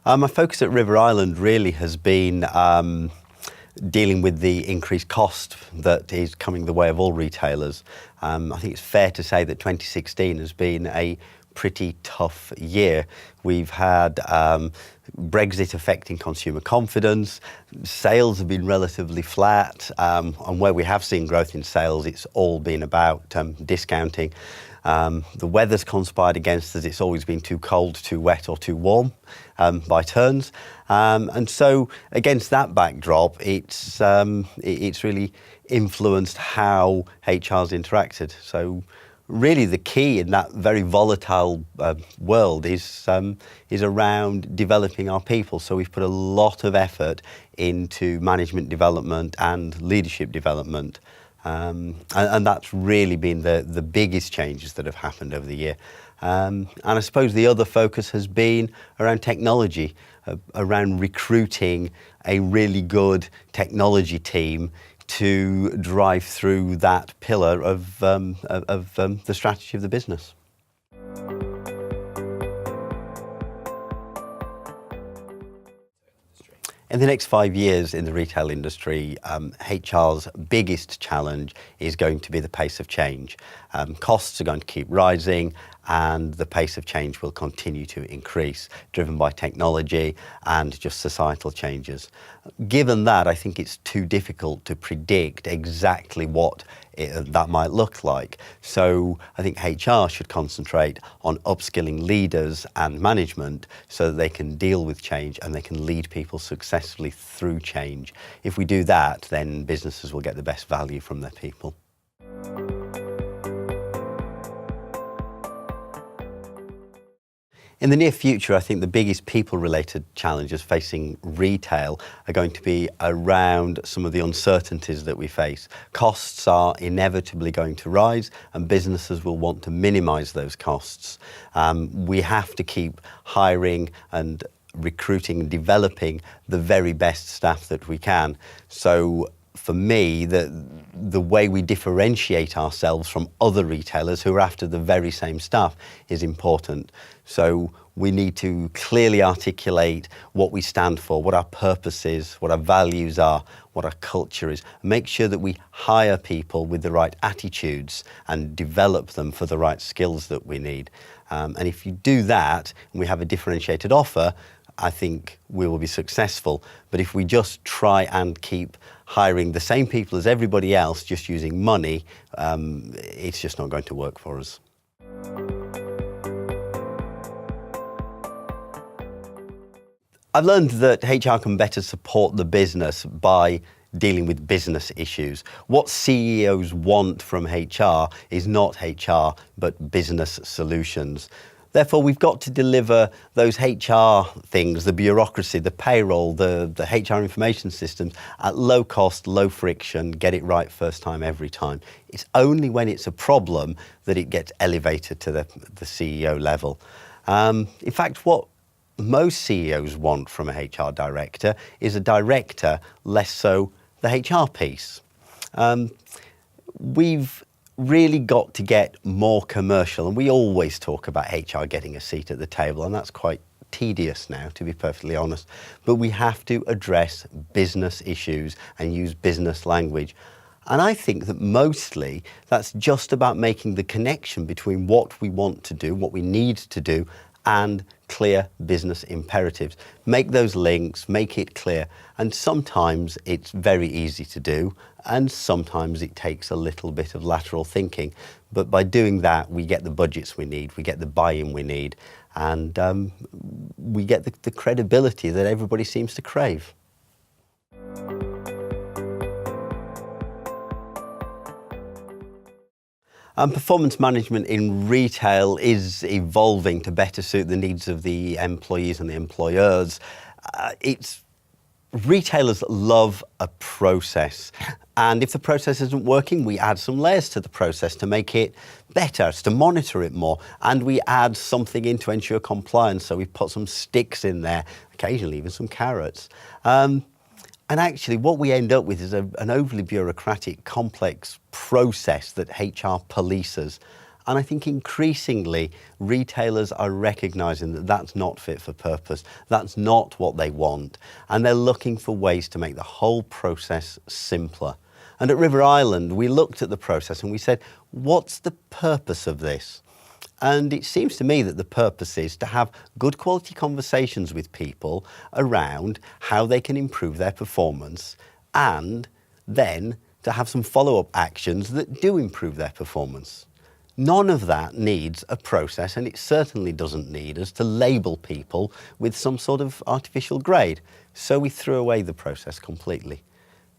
My focus at River Island really has been dealing with the increased cost that is coming the way of all retailers. I think it's fair to say that 2016 has been a pretty tough year. We've had Brexit affecting consumer confidence. Sales have been relatively flat, and where we have seen growth in sales, it's all been about discounting. The weather's conspired against us. It's always been too cold, too wet or too warm by turns. And so against that backdrop, it's really influenced how HR's interacted. So really the key in that very volatile world is around developing our people. So we've put a lot of effort into management development and leadership development. And that's really been the biggest changes that have happened over the year. And I suppose the other focus has been around technology, around recruiting a really good technology team to drive through that pillar of the strategy of the business. In the next 5 years in the retail industry, HR's biggest challenge is going to be the pace of change. Costs are going to keep rising and the pace of change will continue to increase, driven by technology and just societal changes. Given that, I think it's too difficult to predict exactly what that might look like. So I think HR should concentrate on upskilling leaders and management so that they can deal with change and they can lead people successfully through change. If we do that, then businesses will get the best value from their people. In the near future, I think the biggest people-related challenges facing retail are going to be around some of the uncertainties that we face. Costs are inevitably going to rise and businesses will want to minimise those costs. We have to keep hiring and recruiting and developing the very best staff that we can. So for me, the way we differentiate ourselves from other retailers who are after the very same stuff is important. So we need to clearly articulate what we stand for, what our purpose is, what our values are, what our culture is. Make sure that we hire people with the right attitudes and develop them for the right skills that we need. And if you do that, and we have a differentiated offer, I think we will be successful. But if we just try and keep hiring the same people as everybody else, just using money, it's just not going to work for us. I've learned that HR can better support the business by dealing with business issues. What CEOs want from HR is not HR, but business solutions. Therefore, we've got to deliver those HR things, the bureaucracy, the payroll, the HR information systems at low cost, low friction, get it right first time, every time. It's only when it's a problem that it gets elevated to the CEO level. In fact, what most CEOs want from a HR director is a director, less so the HR piece. We've really got to get more commercial, and we always talk about HR getting a seat at the table, and that's quite tedious now, to be perfectly honest. But we have to address business issues and use business language. And I think that mostly that's just about making the connection between what we want to do, what we need to do, and clear business imperatives. Make those links, make it clear. And sometimes it's very easy to do, and sometimes it takes a little bit of lateral thinking. But by doing that, we get the budgets we need, we get the buy-in we need, and we get the credibility that everybody seems to crave. Performance management in retail is evolving to better suit the needs of the employees and the employers. Retailers love a process, and if the process isn't working, we add some layers to the process to make it better, to monitor it more, and we add something in to ensure compliance. So we put some sticks in there, occasionally even some carrots. And actually what we end up with is an overly bureaucratic, complex process that HR polices. And I think increasingly retailers are recognising that that's not fit for purpose, that's not what they want, and they're looking for ways to make the whole process simpler. And at River Island, we looked at the process and we said, what's the purpose of this? And it seems to me that the purpose is to have good quality conversations with people around how they can improve their performance, and then to have some follow-up actions that do improve their performance. None of that needs a process, and it certainly doesn't need us to label people with some sort of artificial grade. So we threw away the process completely.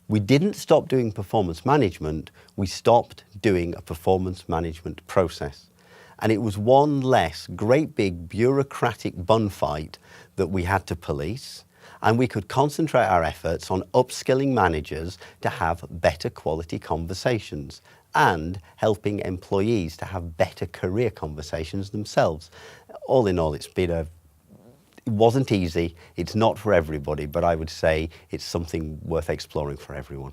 We didn't stop doing performance management, we stopped doing a performance management process. And it was one less great big bureaucratic bun fight that we had to police, and we could concentrate our efforts on upskilling managers to have better quality conversations and helping employees to have better career conversations themselves. All in all, it wasn't easy, it's not for everybody, but I would say it's something worth exploring for everyone.